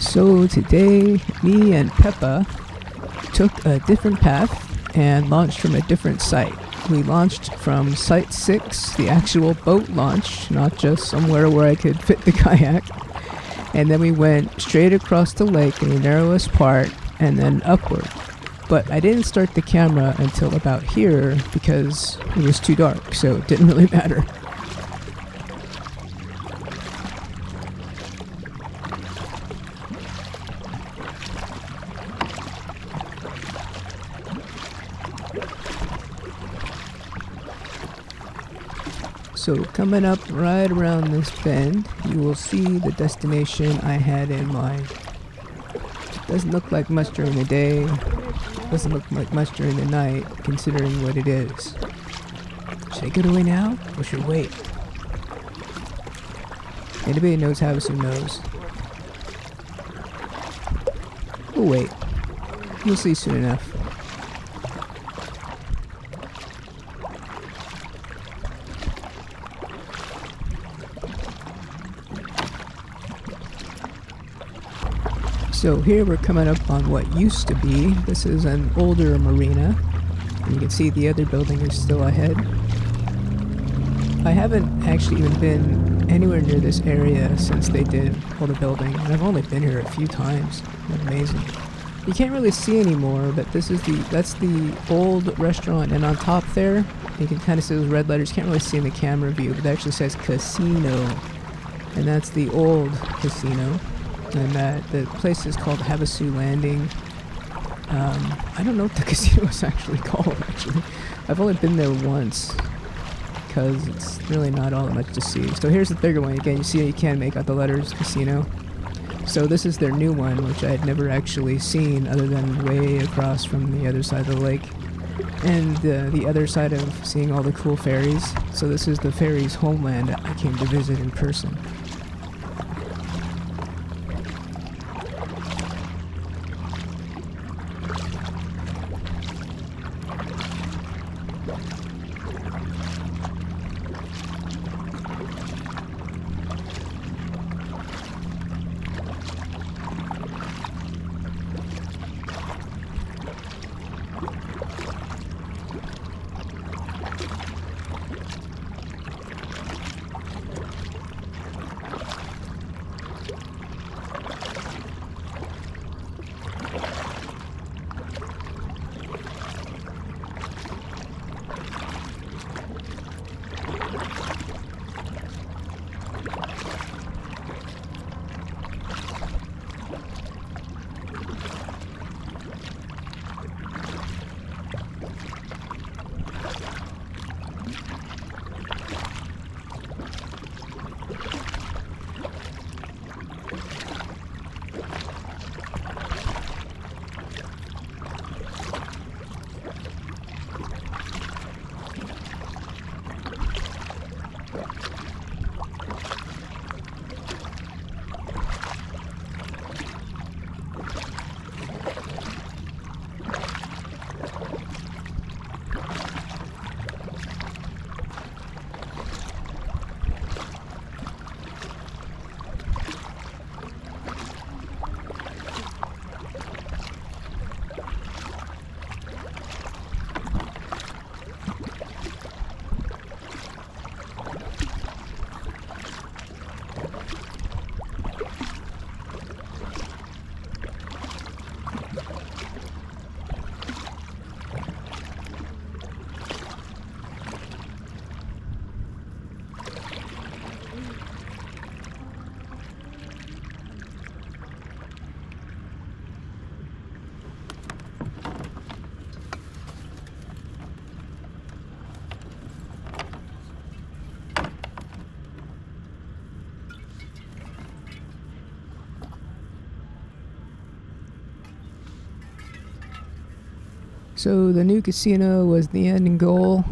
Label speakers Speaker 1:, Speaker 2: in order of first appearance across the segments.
Speaker 1: So today, me and Peppa took a different path and launched from a different site. We launched from Site 6, the actual boat launch, not just somewhere where I could fit the kayak. And then we went straight across the lake in the narrowest part and then upward. But I didn't start the camera until about here because it was too dark, so it didn't really matter. So coming up right around this bend, you will see the destination I had in mind. Doesn't look like much during the day, doesn't look like much during the night, considering what it is. Should I get away now, or should I wait? Anybody knows Havasu knows. We'll wait. You'll see soon enough. So here we're coming up on what used to be. This is an older marina. And you can see the other building is still ahead. I haven't actually even been anywhere near this area since they did all the building. And I've only been here a few times. Amazing. You can't really see anymore, but that's the old restaurant, and on top there, you can kind of see those red letters. You can't really see in the camera view, but it actually says casino. And that's the old casino. And the place is called Havasu Landing. I don't know what the casino is actually called, actually. I've only been there once, because it's really not all that much to see. So here's the bigger one. Again, you see you can make out the letters, casino. So this is their new one, which I had never actually seen other than way across from the other side of the lake. And the other side of seeing all the cool ferries. So this is the ferry's homeland that I came to visit in person. So the new casino was the end goal,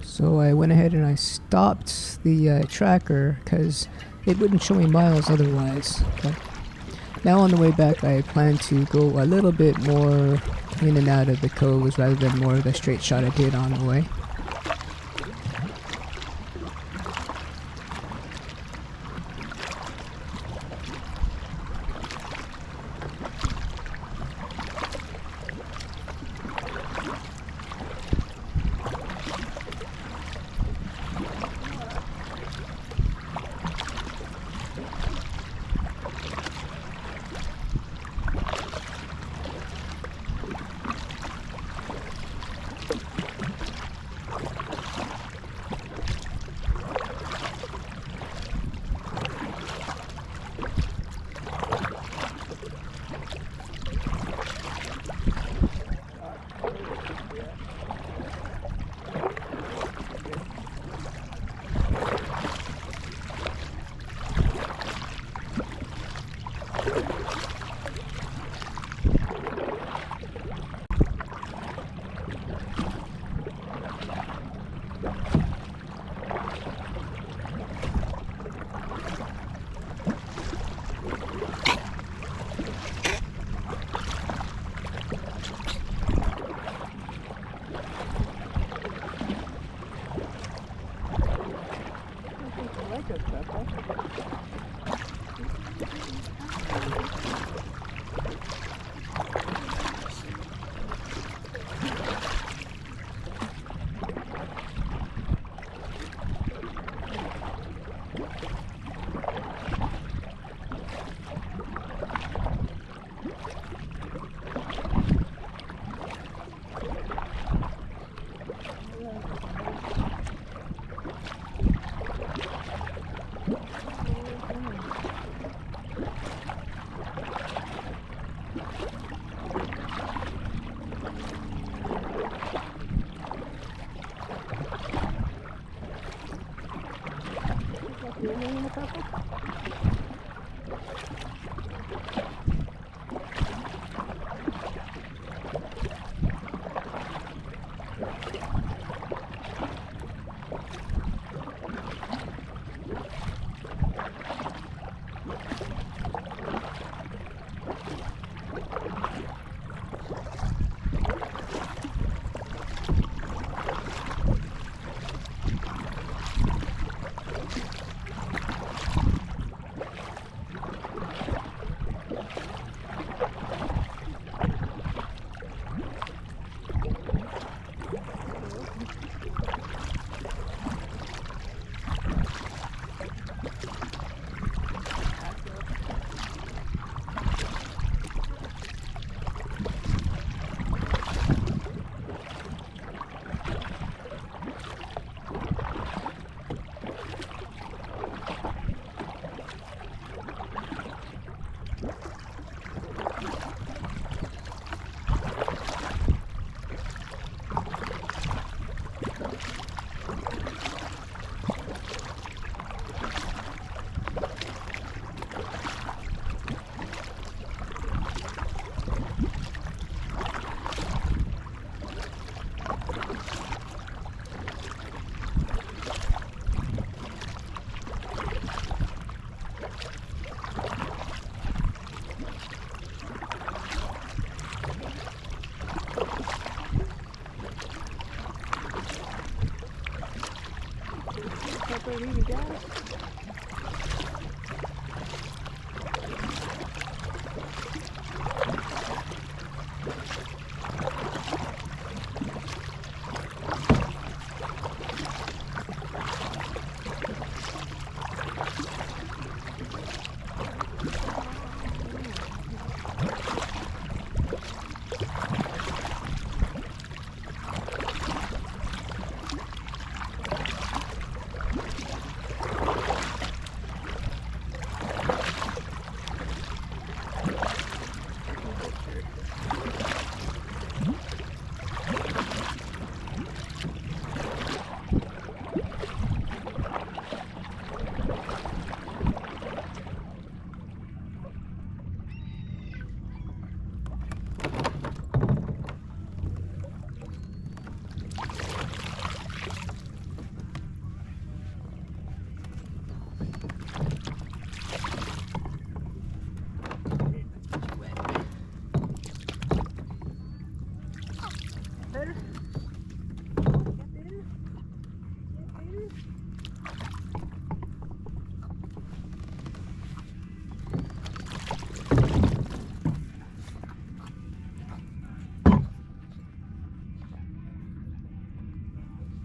Speaker 1: so I went ahead and I stopped the tracker because it wouldn't show me miles otherwise. But now on the way back I plan to go a little bit more in and out of the coves rather than more of the straight shot I did on the way.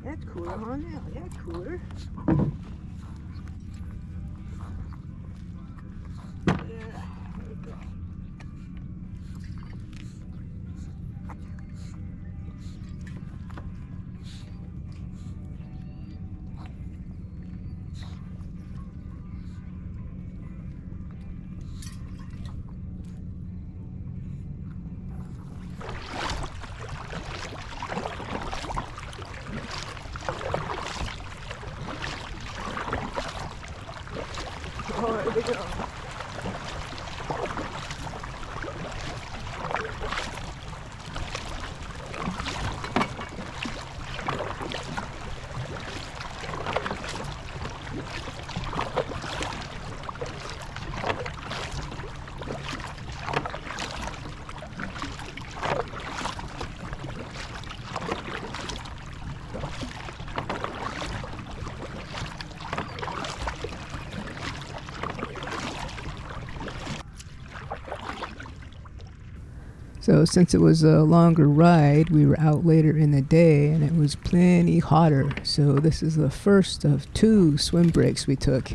Speaker 2: That's cooler, huh? Now that's cooler. Oh, there we go.
Speaker 1: So since it was a longer ride, we were out later in the day and it was plenty hotter. So this is the first of 2 swim breaks we took.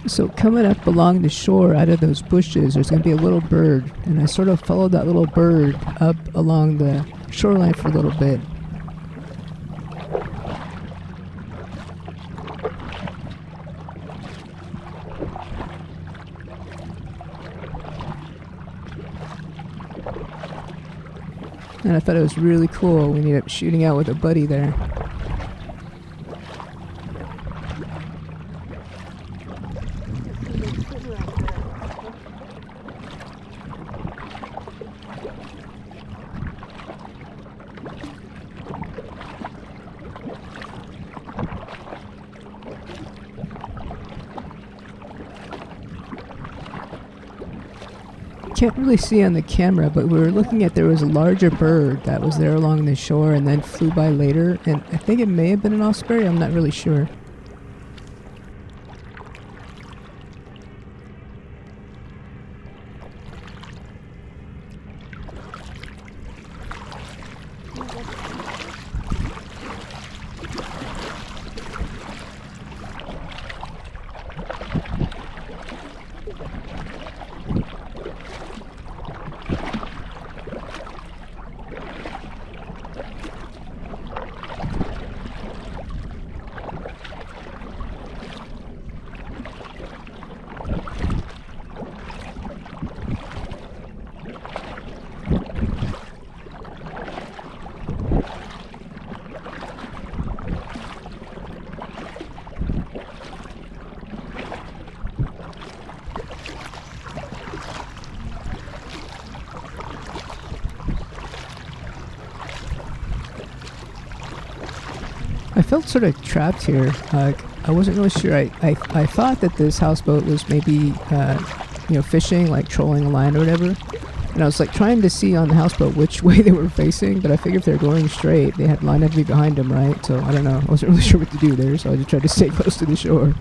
Speaker 1: So coming up along the shore out of those bushes, there's going to be a little bird. And I sort of followed that little bird up along the shoreline for a little bit. And I thought it was really cool. We ended up shooting out with a buddy there. can't really see on the camera, but we were looking at there was a larger bird that was there along the shore and then flew by later, and I think it may have been an osprey. I'm not really sure. I felt sort of trapped here. I wasn't really sure. I thought that this houseboat was maybe, fishing, like trolling a line or whatever. And I was like trying to see on the houseboat which way they were facing, but I figured if they're going straight, they had line had to be behind them, right? So I don't know. I wasn't really sure what to do there, so I just tried to stay close to the shore.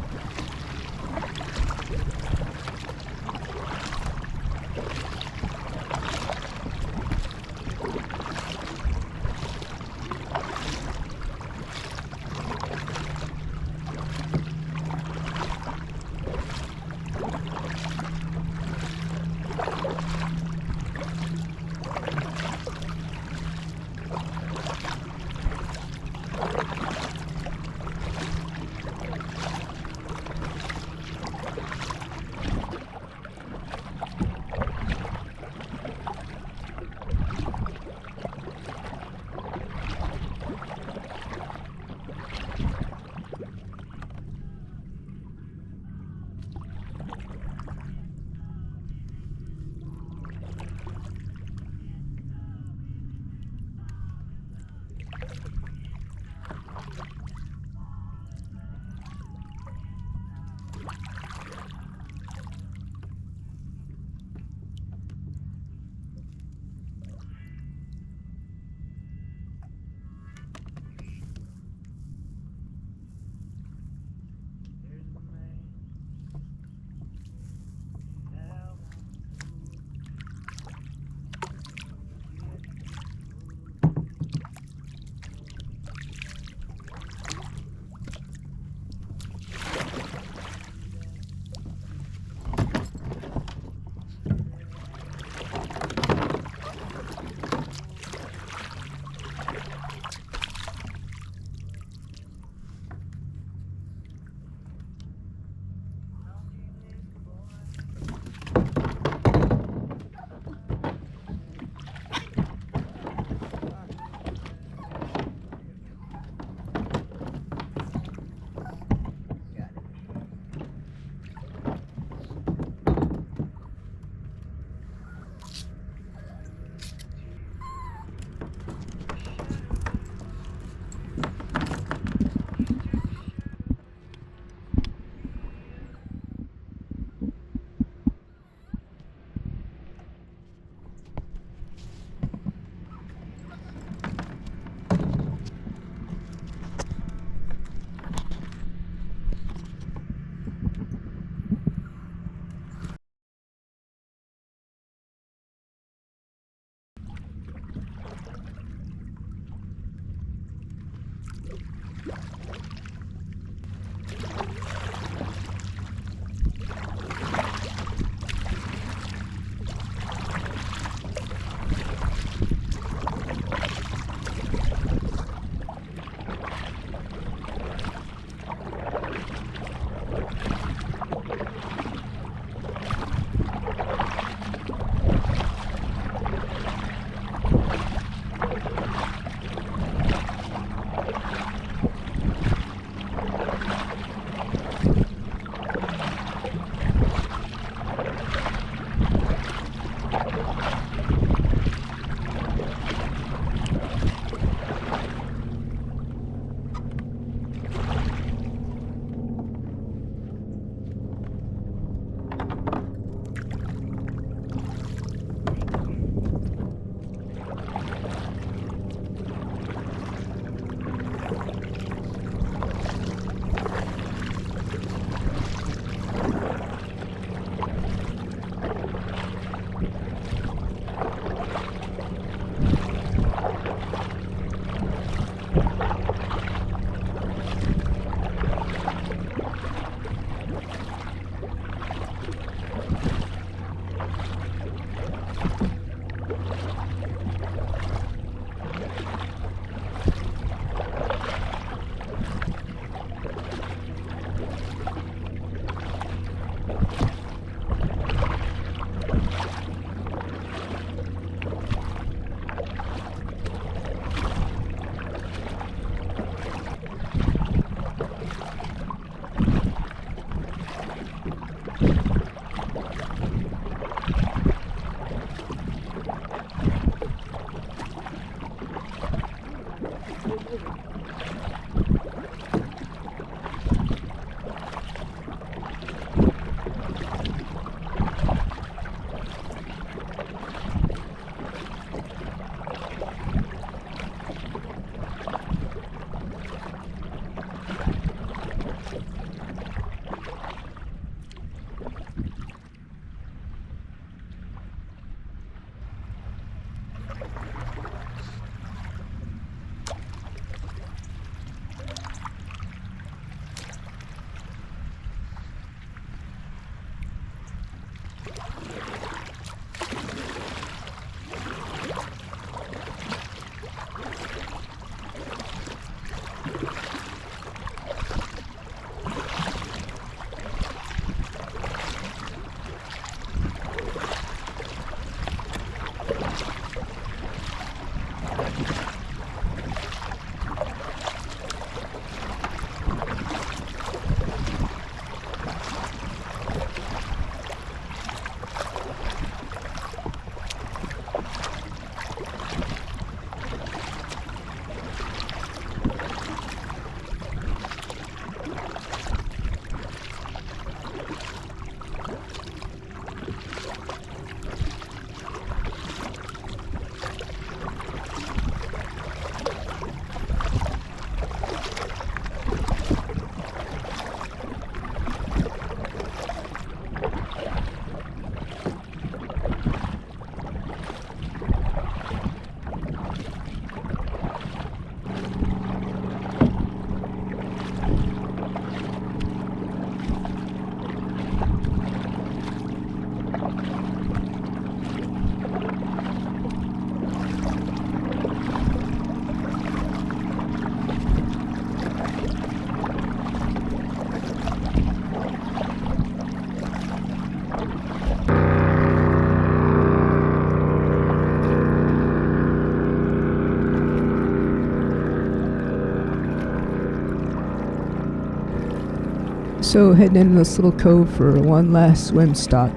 Speaker 1: So heading into this little cove for one last swim stop.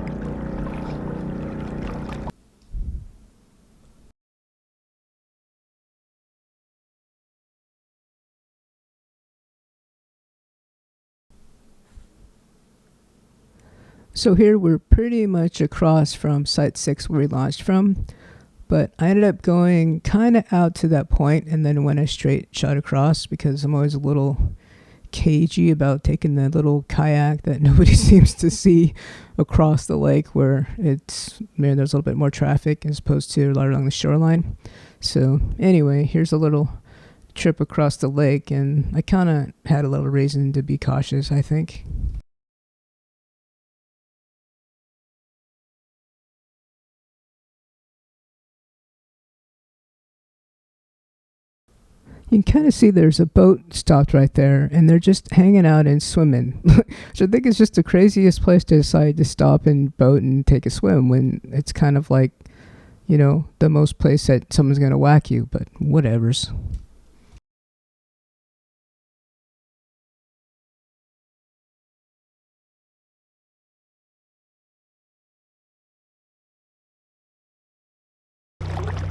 Speaker 1: So here we're pretty much across from Site 6 where we launched from, but I ended up going kind of out to that point and then went a straight shot across because I'm always a little cagey about taking the little kayak that nobody seems to see across the lake where it's, there's a little bit more traffic as opposed to right along the shoreline. So anyway, here's a little trip across the lake, and I kind of had a little reason to be cautious, I think. You can kind of see there's a boat stopped right there, and they're just hanging out and swimming, which I think is just the craziest place to decide to stop and boat and take a swim when it's kind of like, you know, the most place that someone's going to whack you, but whatevers.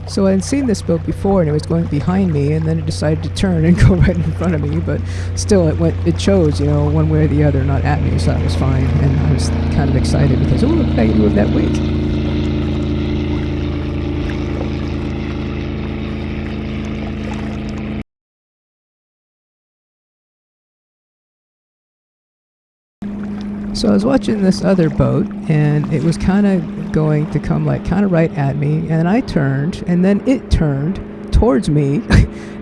Speaker 1: So I had seen this boat before, and it was going behind me, and then it decided to turn and go right in front of me. But still, it chose, you know, one way or the other, not at me, so that was fine. And I was kind of excited because, oh, look, I can move that weight. So I was watching this other boat, and it was kind of going to come like kind of right at me, and I turned, and then it turned towards me,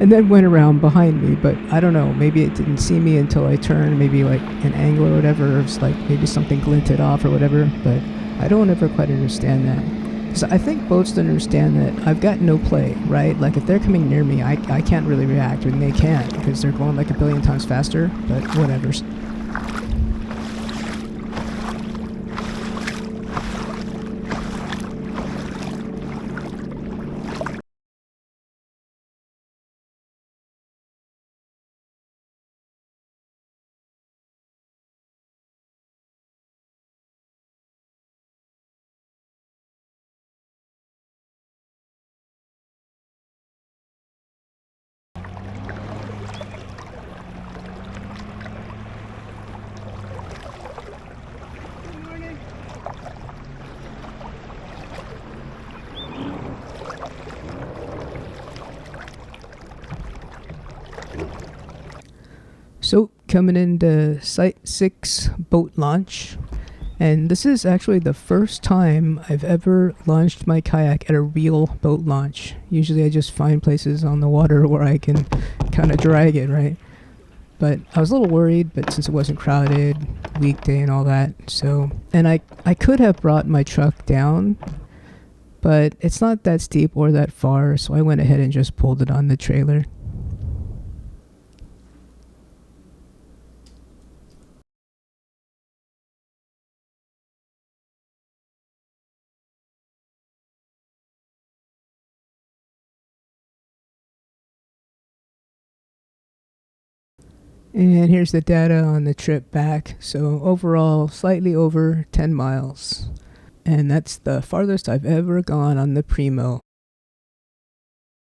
Speaker 1: and then went around behind me. But I don't know, maybe it didn't see me until I turned, maybe like an angle or whatever, or it's like maybe something glinted off or whatever. But I don't ever quite understand that. Because I think boats don't understand that I've got no play, right? Like if they're coming near me, I can't really react, and they can't because they're going like a billion times faster. But whatever. So coming into Site 6 boat launch, and this is actually the first time I've ever launched my kayak at a real boat launch. Usually I just find places on the water where I can kind of drag it, right? But I was a little worried, but since it wasn't crowded, weekday and all that, so... And I could have brought my truck down, but it's not that steep or that far, so I went ahead and just pulled it on the trailer. And here's the data on the trip back. So overall, slightly over 10 miles. And that's the farthest I've ever gone on the Primo.